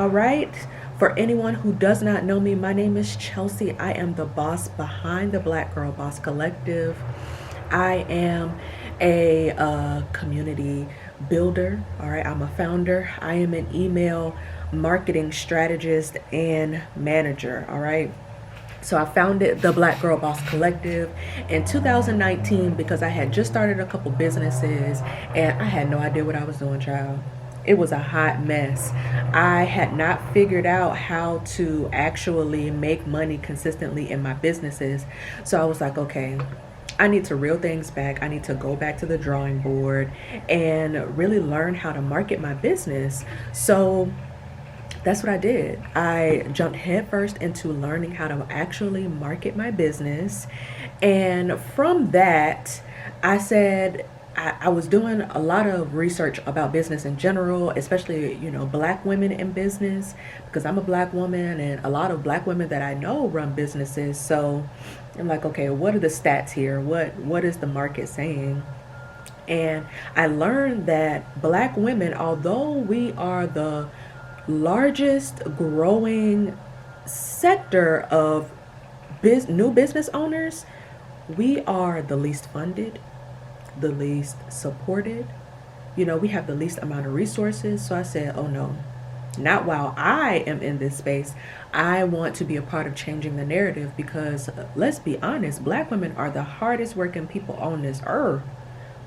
All right. For anyone who does not know me, my name is Chelsea. I am the boss behind the Black Girl Boss Collective. I am a community builder. All right. I'm a founder. I am an email marketing strategist and manager. All right. So I founded the Black Girl Boss Collective in 2019 because I had just started a couple businesses and I had no idea what I was doing, child. It was a hot mess. I had not figured out how to actually make money consistently in my businesses. So I was like, okay, I need to reel things back. I need to go back to the drawing board and really learn how to market my business. So that's what I did. I jumped headfirst into learning how to actually market my business. And from that, I said, I was doing a lot of research about business in general, especially, black women in business, because I'm a black woman and a lot of black women that I know run businesses. So I'm like, okay, what are the stats here? What is the market saying? And I learned that black women, although we are the largest growing sector of new business owners, we are the least funded, the least supported. We have the least amount of resources. So I said, oh no, not while I am in this space. I want to be a part of changing the narrative because let's be honest, black women are the hardest working people on this earth.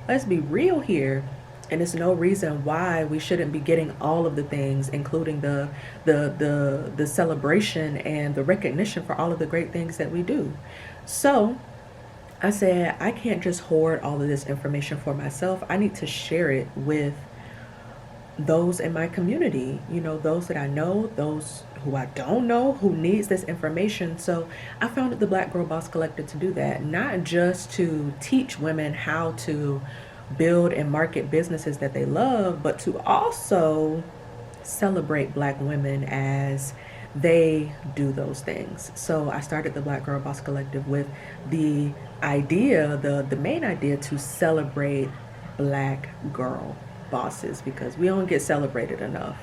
Let's be real here. And it's no reason why we shouldn't be getting all of the things, including the celebration and the recognition for all of the great things that we do. So I said, I can't just hoard all of this information for myself. I need to share it with those in my community, those that I know, those who I don't know, who needs this information. So I founded the Black Girl Boss Collective to do that, not just to teach women how to build and market businesses that they love, but to also celebrate black women as they do those things. So I started the Black Girl Boss Collective with the idea, the main idea, to celebrate black girl bosses, because we don't get celebrated enough.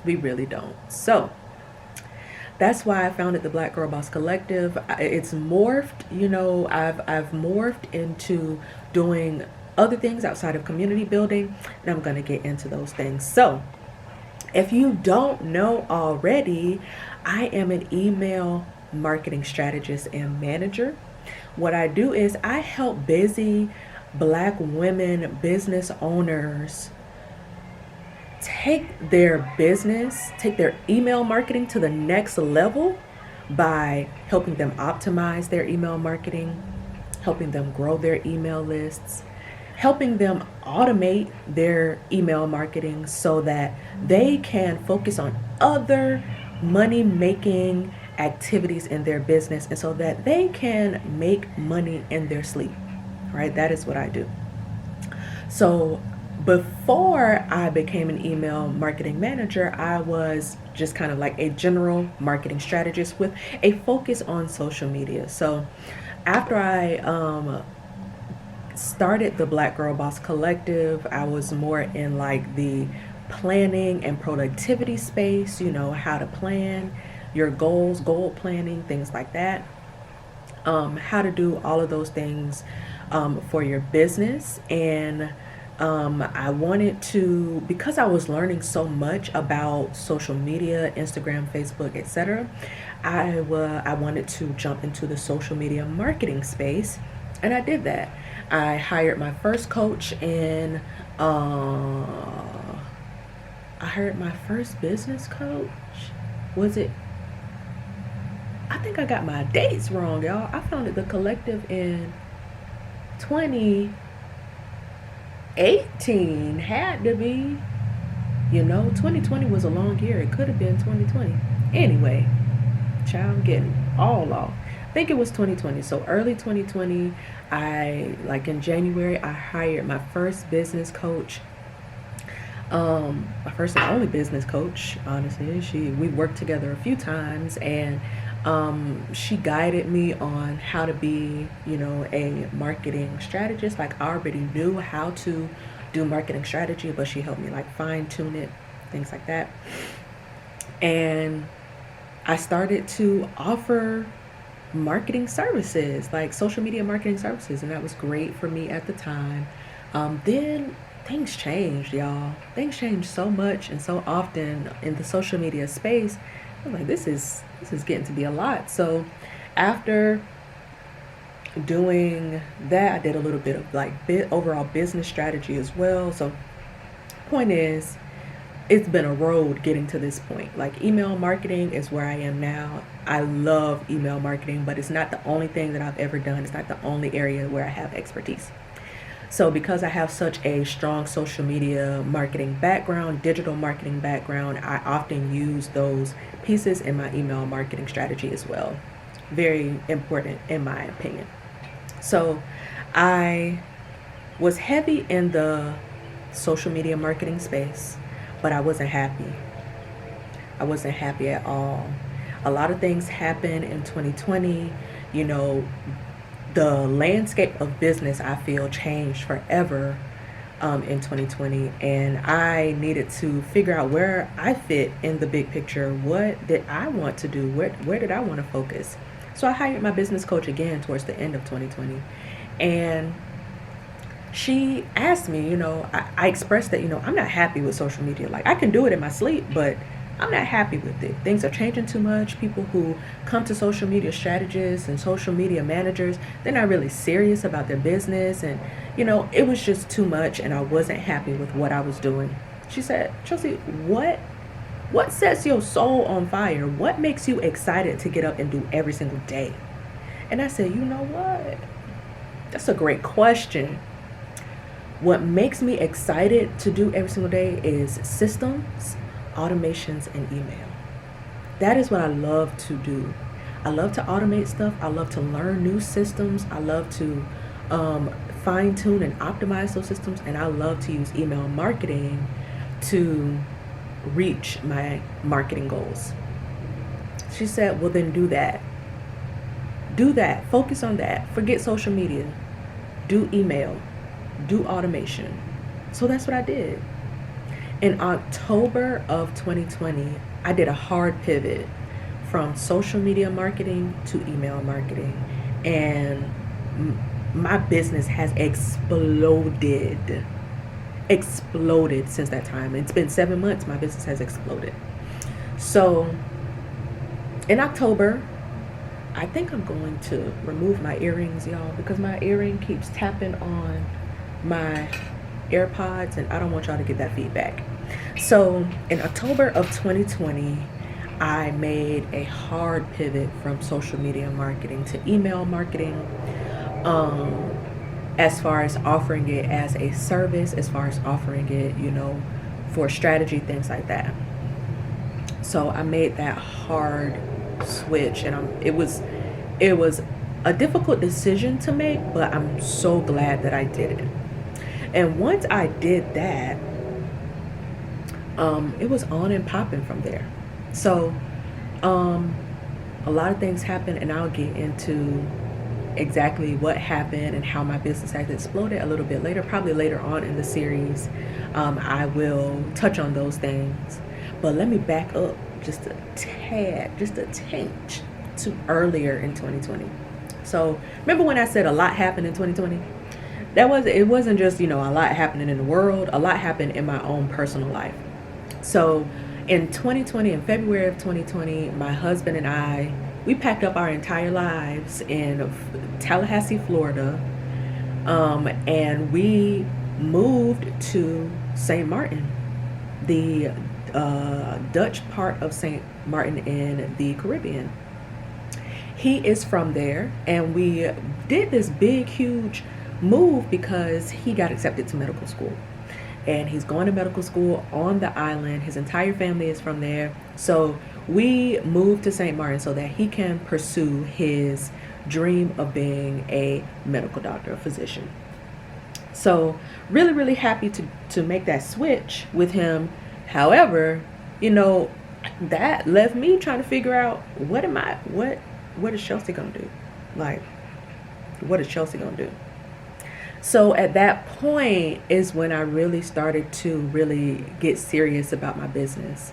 We really don't. So that's why I founded the Black Girl Boss Collective. It's morphed, I've morphed into doing other things outside of community building, and I'm going to get into those things. So if you don't know already, I am an email marketing strategist and manager. What I do is I help busy black women business owners take their email marketing to the next level by helping them optimize their email marketing, helping them grow their email lists, helping them automate their email marketing so that they can focus on other money making activities in their business, and so that they can make money in their sleep. Right? That is what I do. So before I became an email marketing manager, I was just kind of like a general marketing strategist with a focus on social media. So after I started the Black Girl Boss Collective, I was more in like the planning and productivity space, how to plan your goals, goal planning, things like that. How to do all of those things for your business. And I wanted to, because I was learning so much about social media, Instagram, Facebook, etc., I wanted to jump into the social media marketing space, and I did that. I hired my first coach, and I hired my first business coach. Was it? I think I got my dates wrong, y'all. I founded the collective in 2018. Had to be. 2020 was a long year. It could have been 2020. Anyway, child, getting all off. I think it was 2020. So early 2020, in January, I hired my first business coach. My first and only business coach, honestly. We worked together a few times, and she guided me on how to be, a marketing strategist. Like, I already knew how to do marketing strategy, but she helped me like fine tune it, things like that. And I started to offer marketing services, like social media marketing services, and that was great for me at the time. Then things changed, y'all. Things changed so much and so often in the social media space. I'm like, this is getting to be a lot. So after doing that, I did a little bit of like overall business strategy as well. So point is, it's been a road getting to this point. Like, email marketing is where I am now. I love email marketing, but it's not the only thing that I've ever done. It's not the only area where I have expertise. So because I have such a strong social media marketing background, digital marketing background, I often use those pieces in my email marketing strategy as well. Very important in my opinion. So I was heavy in the social media marketing space, but I wasn't happy. I wasn't happy at all. A lot of things happened in 2020. You know, the landscape of business, I feel, changed forever in 2020. And I needed to figure out where I fit in the big picture. What did I want to do? Where did I want to focus? So I hired my business coach again towards the end of 2020. And she asked me, I expressed that, I'm not happy with social media. Like, I can do it in my sleep, but I'm not happy with it. Things are changing too much. People who come to social media strategists and social media managers, they're not really serious about their business. And, it was just too much, and I wasn't happy with what I was doing. She said, Chelsea, what sets your soul on fire? What makes you excited to get up and do every single day? And I said, you know what? That's a great question. What makes me excited to do every single day is systems, automations, and email. That is what I love to do. I love to automate stuff. I love to learn new systems. I love to fine tune and optimize those systems. And I love to use email marketing to reach my marketing goals. She said, well, then do that. Do that. Focus on that. Forget social media. Do email. Do automation. So that's what I did. In October of 2020, I did a hard pivot from social media marketing to email marketing. And my business has exploded since that time. It's been 7 months. My business has exploded. So in October, I think I'm going to remove my earrings, y'all, because my earring keeps tapping on my AirPods, and I don't want y'all to get that feedback. So in October of 2020, I made a hard pivot from social media marketing to email marketing, as far as offering it as a service, as far as offering it, for strategy, things like that. So I made that hard switch, and it was a difficult decision to make, but I'm so glad that I did it. And once I did that, it was on and popping from there. So a lot of things happened, and I'll get into exactly what happened and how my business has exploded a little bit later, probably later on in the series. I will touch on those things, but let me back up just a tad, just a tinge to earlier in 2020. So remember when I said a lot happened in 2020? It wasn't just, a lot happening in the world, a lot happened in my own personal life. So in 2020, in February of 2020, my husband and I, we packed up our entire lives in Tallahassee, Florida, and we moved to St. Martin, the Dutch part of St. Martin in the Caribbean. He is from there, and we did this big, huge move because he got accepted to medical school. And he's going to medical school on the island. His entire family is from there. So we moved to St. Martin so that he can pursue his dream of being a medical doctor, a physician. So really, really happy to make that switch with him. However, that left me trying to figure out what is Chelsea gonna do? Like, what is Chelsea gonna do? So at that point is when I really started to really get serious about my business.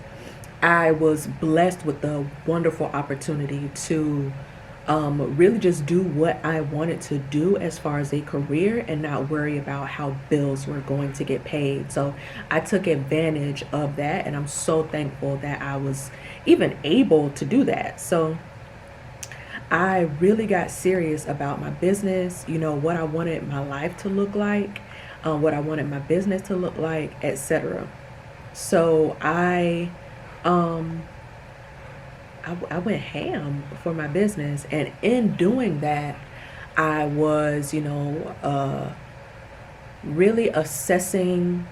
I was blessed with the wonderful opportunity to really just do what I wanted to do as far as a career and not worry about how bills were going to get paid. So I took advantage of that, and I'm so thankful that I was even able to do that. So I really got serious about my business, what I wanted my life to look like, what I wanted my business to look like, etc. So um, I went ham for my business, and in doing that, I was, really assessing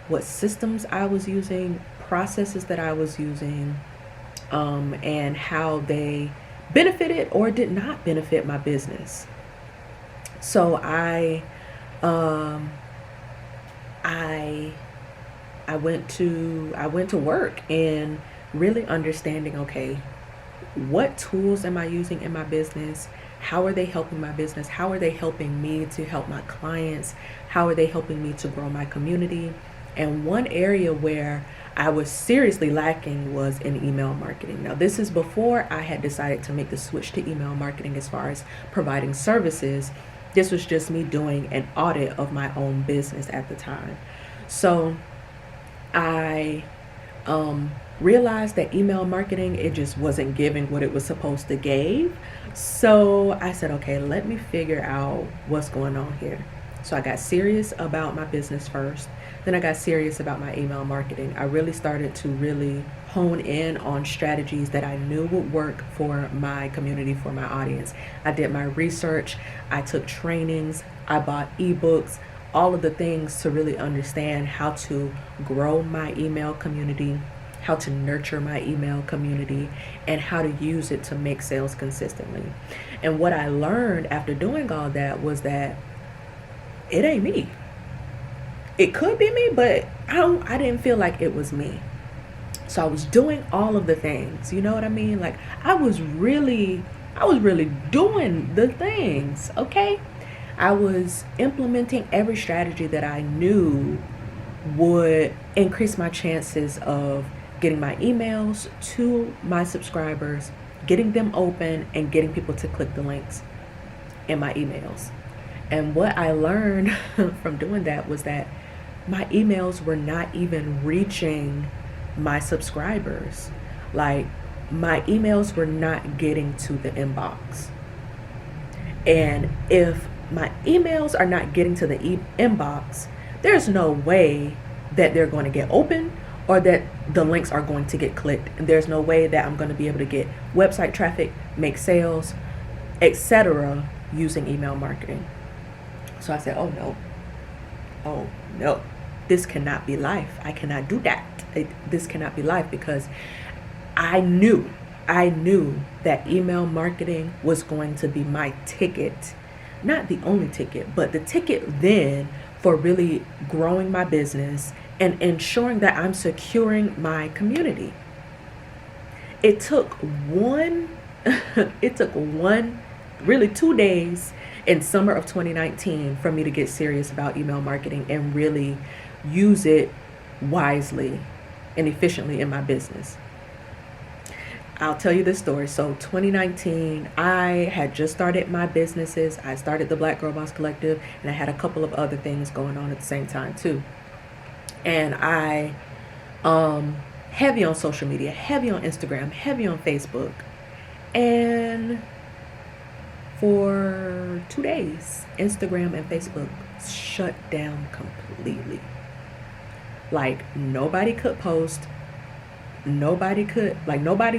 what systems I was using, processes that I was using, and how they benefited or did not benefit my business. So um, I I went to work and really understanding, okay, what tools am I using in my business? How are they helping my business? How are they helping me to help my clients? How are they helping me to grow my community? And one area where I was seriously lacking was in email marketing. Now, this is before I had decided to make the switch to email marketing as far as providing services. This was just me doing an audit of my own business at the time. So I realized that email marketing, it just wasn't giving what it was supposed to give. So I said, okay, let me figure out what's going on here. So I got serious about my business first. Then I got serious about my email marketing. I really started to really hone in on strategies that I knew would work for my community, for my audience. I did my research. I took trainings. I bought ebooks, all of the things to really understand how to grow my email community, how to nurture my email community, and how to use it to make sales consistently. And what I learned after doing all that was that it ain't me. It could be me, but I didn't feel like it was me. So I was doing all of the things, you know what I mean? Like I was really doing the things, okay? I was implementing every strategy that I knew would increase my chances of getting my emails to my subscribers, getting them open, and getting people to click the links in my emails. And what I learned from doing that was that my emails were not even reaching my subscribers. Like, my emails were not getting to the inbox. And if my emails are not getting to the inbox, there's no way that they're going to get open or that the links are going to get clicked. And there's no way that I'm going to be able to get website traffic, make sales, etc. using email marketing. So I said, oh no, this cannot be life. I cannot do that. This cannot be life, because I knew that email marketing was going to be my ticket, not the only ticket, but the ticket then for really growing my business and ensuring that I'm securing my community. It took really 2 days in summer of 2019 for me to get serious about email marketing and really use it wisely and efficiently in my business. I'll tell you this story. So 2019, I had just started my businesses. I started the Black Girl Boss Collective, and I had a couple of other things going on at the same time too. And I heavy on social media, heavy on Instagram, heavy on Facebook. And for 2 days, Instagram and Facebook shut down completely. Like, nobody could post. Nobody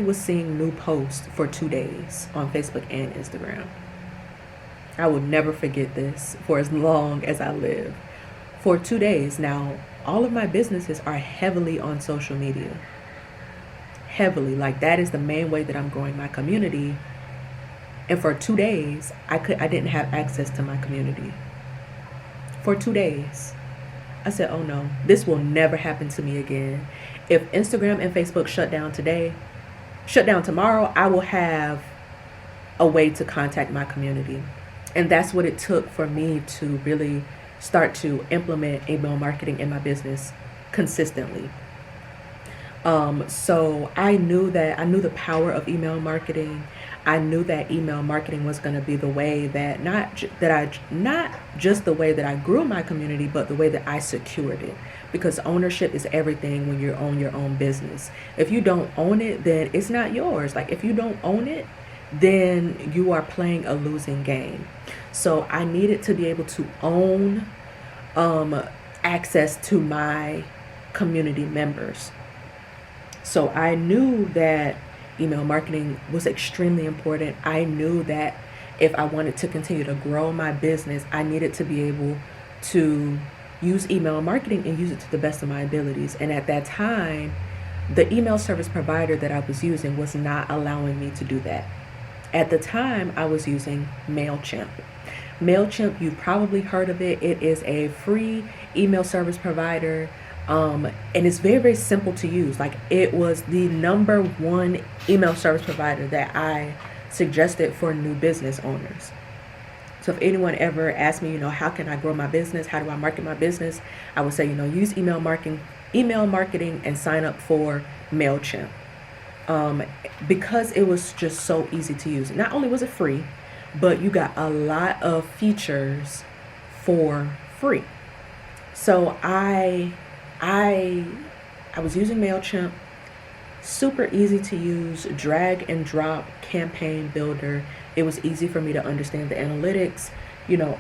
was seeing new posts for 2 days on Facebook and Instagram. I will never forget this for as long as I live. For 2 days. Now, all of my businesses are heavily on social media. Heavily. Like, that is the main way that I'm growing my community. And for 2 days, I didn't have access to my community. For 2 days. I said, oh no, this will never happen to me again. If Instagram and Facebook shut down tomorrow, I will have a way to contact my community. And that's what it took for me to really start to implement email marketing in my business consistently. So I knew the power of email marketing. I knew that email marketing was going to be the way that not just the way that I grew my community, but the way that I secured it. Because ownership is everything when you own your own business. If you don't own it, then it's not yours. Like if you don't own it, then you are playing a losing game. So I needed to be able to own access to my community members. So I knew that email marketing was extremely important. I knew that if I wanted to continue to grow my business, I needed to be able to use email marketing and use it to the best of my abilities. And at that time, the email service provider that I was using was not allowing me to do that. At the time, I was using MailChimp. MailChimp, you probably heard of it. It is a free email service provider. And it's very, very simple to use. Like it was the number one email service provider that I suggested for new business owners. So if anyone ever asked me, how can I grow my business? How do I market my business? I would say, use email marketing and sign up for MailChimp. Because it was just so easy to use. Not only was it free, but you got a lot of features for free. So I was using MailChimp, super easy to use, drag and drop campaign builder. It was easy for me to understand the analytics,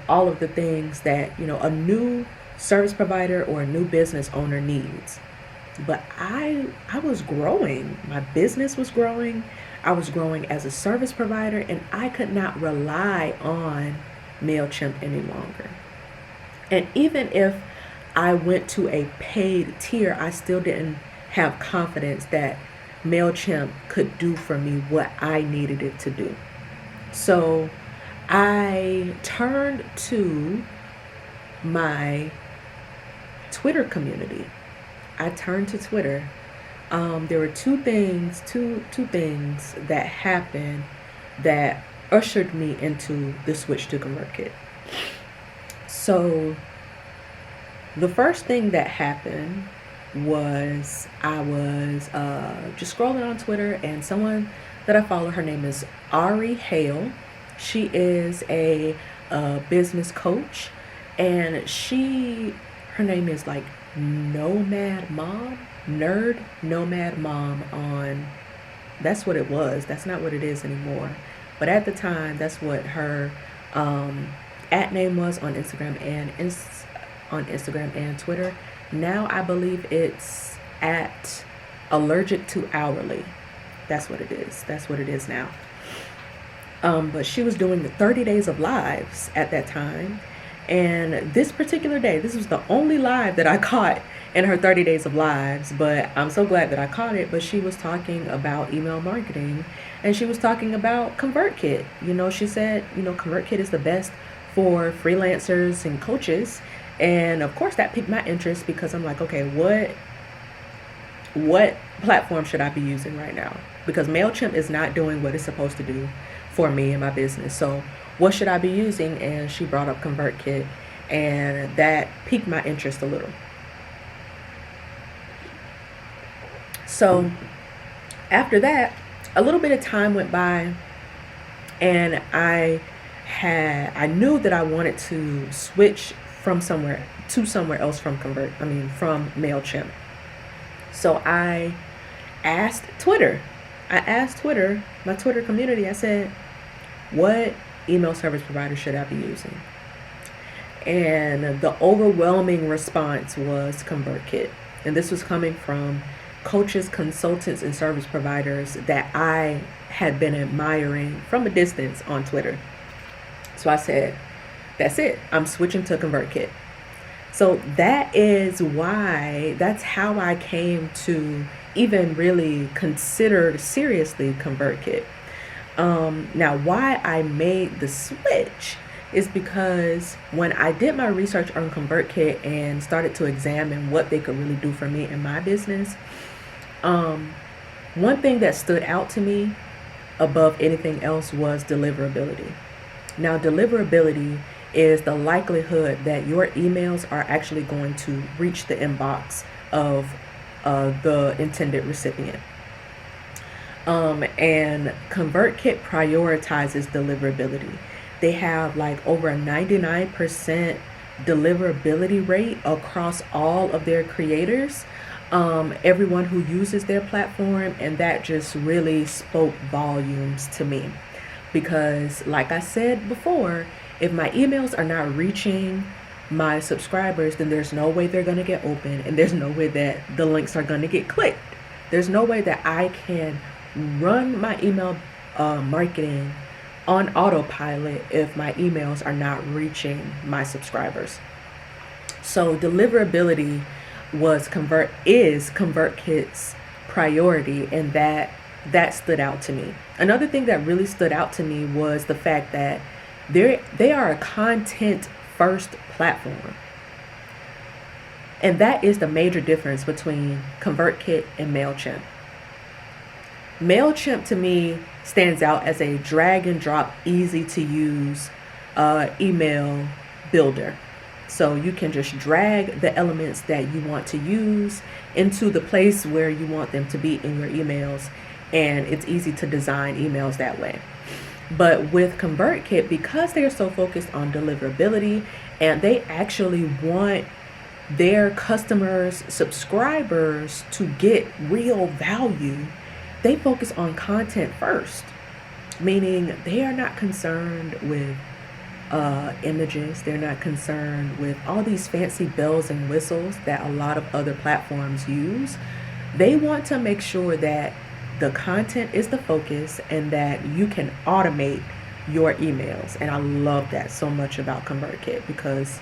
all of the things that, a new service provider or a new business owner needs. But I was growing. My business was growing. I was growing as a service provider, and I could not rely on MailChimp any longer. And even if I went to a paid tier, I still didn't have confidence that MailChimp could do for me what I needed it to do. So I turned to my Twitter community. I turned to Twitter. There were two things that happened that ushered me into the switch to ConvertKit. So the first thing that happened was I was just scrolling on Twitter, and someone that I follow, her name is Ari Hale. She is a business coach, and her name is like Nerd Nomad Mom on, that's what it was. That's not what it is anymore. But at the time, that's what her at name was on Instagram and Twitter. Now I believe it's at Allergic to Hourly. That's what it is. That's what it is now. But she was doing the 30 days of lives at that time. And this particular day, this was the only live that I caught in her 30 days of lives, but I'm so glad that I caught it. But she was talking about email marketing, and she was talking about ConvertKit. She said, ConvertKit is the best for freelancers and coaches. And of course that piqued my interest, because I'm like, okay, what platform should I be using right now? Because MailChimp is not doing what it's supposed to do for me and my business. So what should I be using? And she brought up ConvertKit, and that piqued my interest a little. So after that, a little bit of time went by, and I knew that I wanted to switch from somewhere else from MailChimp. So I asked Twitter, my Twitter community, I said, what email service provider should I be using? And the overwhelming response was ConvertKit. And this was coming from coaches, consultants, and service providers that I had been admiring from a distance on Twitter. So I said, that's it. I'm switching to ConvertKit. So that's how I came to even really consider seriously ConvertKit. Now, why I made the switch is because when I did my research on ConvertKit and started to examine what they could really do for me in my business, one thing that stood out to me above anything else was deliverability. Now, deliverability is the likelihood that your emails are actually going to reach the inbox of the intended recipient. And ConvertKit prioritizes deliverability. They have like over a 99% deliverability rate across all of their creators, everyone who uses their platform, and that just really spoke volumes to me. Because like I said before, if my emails are not reaching my subscribers, then there's no way they're going to get open, and there's no way that the links are going to get clicked. There's no way that I can run my email marketing on autopilot if my emails are not reaching my subscribers. So deliverability is ConvertKit's priority, and that stood out to me. Another thing that really stood out to me was the fact that they are a content first platform. And that is the major difference between ConvertKit and MailChimp. MailChimp to me stands out as a drag and drop, easy to use email builder. So you can just drag the elements that you want to use into the place where you want them to be in your emails, and it's easy to design emails that way. But with ConvertKit, because they are so focused on deliverability and they actually want their customers, subscribers to get real value, they focus on content first, meaning they are not concerned with images. They're not concerned with all these fancy bells and whistles that a lot of other platforms use. They want to make sure that the content is the focus and that you can automate your emails. And I love that so much about ConvertKit, because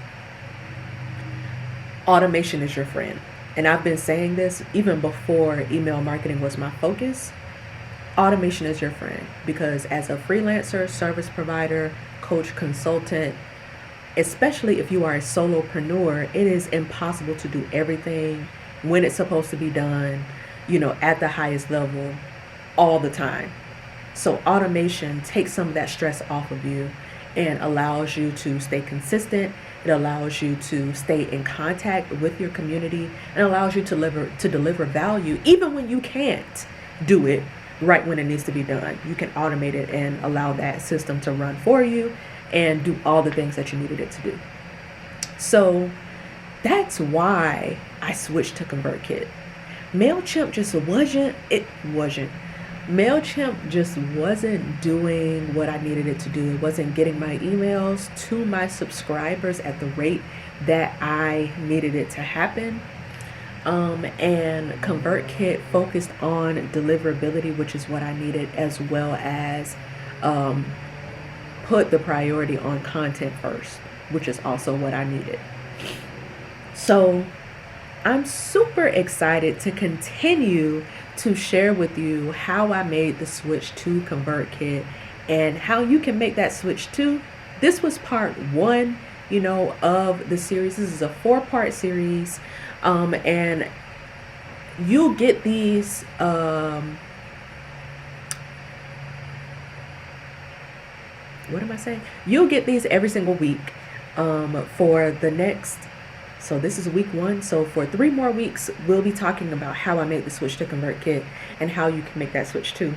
automation is your friend. And I've been saying this even before email marketing was my focus. Automation is your friend, because as a freelancer, service provider, coach, consultant, especially if you are a solopreneur, it is impossible to do everything when it's supposed to be done, at the highest level all the time. So automation takes some of that stress off of you and allows you to stay consistent. It allows you to stay in contact with your community, and allows you to deliver value even when you can't do it right when it needs to be done. You can automate it and allow that system to run for you and do all the things that you needed it to do. So that's why I switched to ConvertKit. MailChimp MailChimp just wasn't doing what I needed it to do. It wasn't getting my emails to my subscribers at the rate that I needed it to happen. And ConvertKit focused on deliverability, which is what I needed, as well as put the priority on content first, which is also what I needed. So I'm super excited to continue to share with you how I made the switch to ConvertKit and how you can make that switch too. This was part one, of the series. This is a 4-part series. And you'll get these, what am I saying? You'll get these every single week, for the next, so this is week 1. So for 3 more weeks, we'll be talking about how I made the switch to ConvertKit and how you can make that switch too.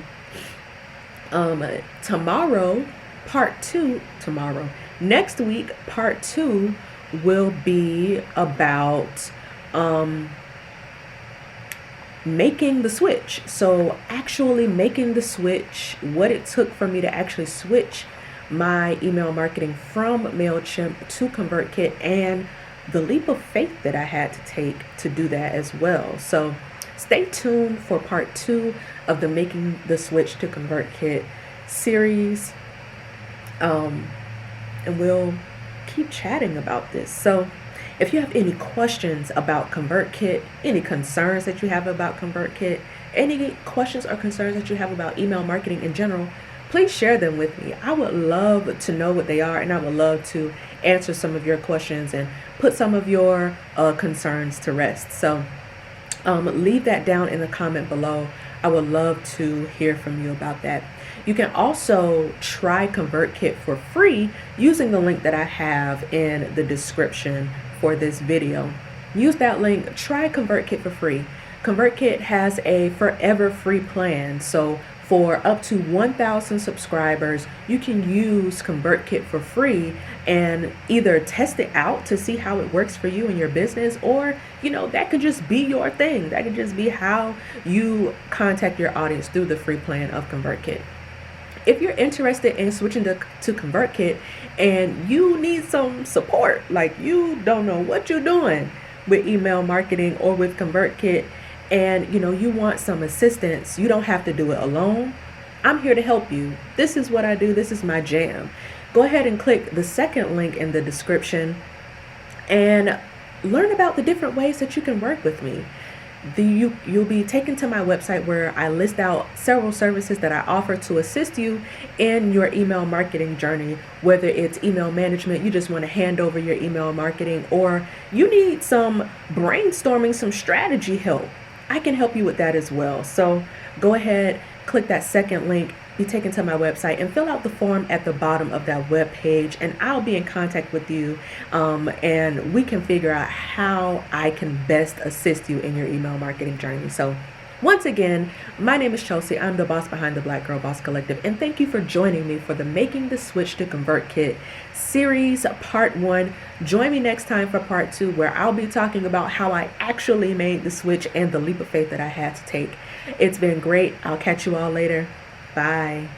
Next week, part 2 will be about making the switch. So actually making the switch, what it took for me to actually switch my email marketing from MailChimp to ConvertKit, and the leap of faith that I had to take to do that as well. So stay tuned for part 2 of the Making the Switch to ConvertKit series. And we'll keep chatting about this. So if you have any questions about ConvertKit, any concerns that you have about ConvertKit, any questions or concerns that you have about email marketing in general, please share them with me. I would love to know what they are, and I would love to answer some of your questions and put some of your concerns to rest. So leave that down in the comment below. I would love to hear from you about that. You can also try ConvertKit for free using the link that I have in the description for this video. Use that link, try ConvertKit for free. ConvertKit has a forever free plan. So for up to 1,000 subscribers, you can use ConvertKit for free and either test it out to see how it works for you and your business, or, that could just be your thing. That could just be how you contact your audience through the free plan of ConvertKit. If you're interested in switching to ConvertKit and you need some support, like you don't know what you're doing with email marketing or with ConvertKit, and you want some assistance, you don't have to do it alone. I'm here to help you. This is what I do. This is my jam. Go ahead and click the second link in the description and learn about the different ways that you can work with me. You'll be taken to my website where I list out several services that I offer to assist you in your email marketing journey, whether it's email management, you just want to hand over your email marketing, or you need some brainstorming, some strategy help. I can help you with that as well. So go ahead, click that second link, be taken to my website, and fill out the form at the bottom of that web page, and I'll be in contact with you, and we can figure out how I can best assist you in your email marketing journey. So once again, my name is Chelsea. I'm the boss behind the Black Girl Boss Collective, and thank you for joining me for the Making the Switch to ConvertKit series part 1. Join me next time for part 2, where I'll be talking about how I actually made the switch and the leap of faith that I had to take. It's been great. I'll catch you all later. Bye.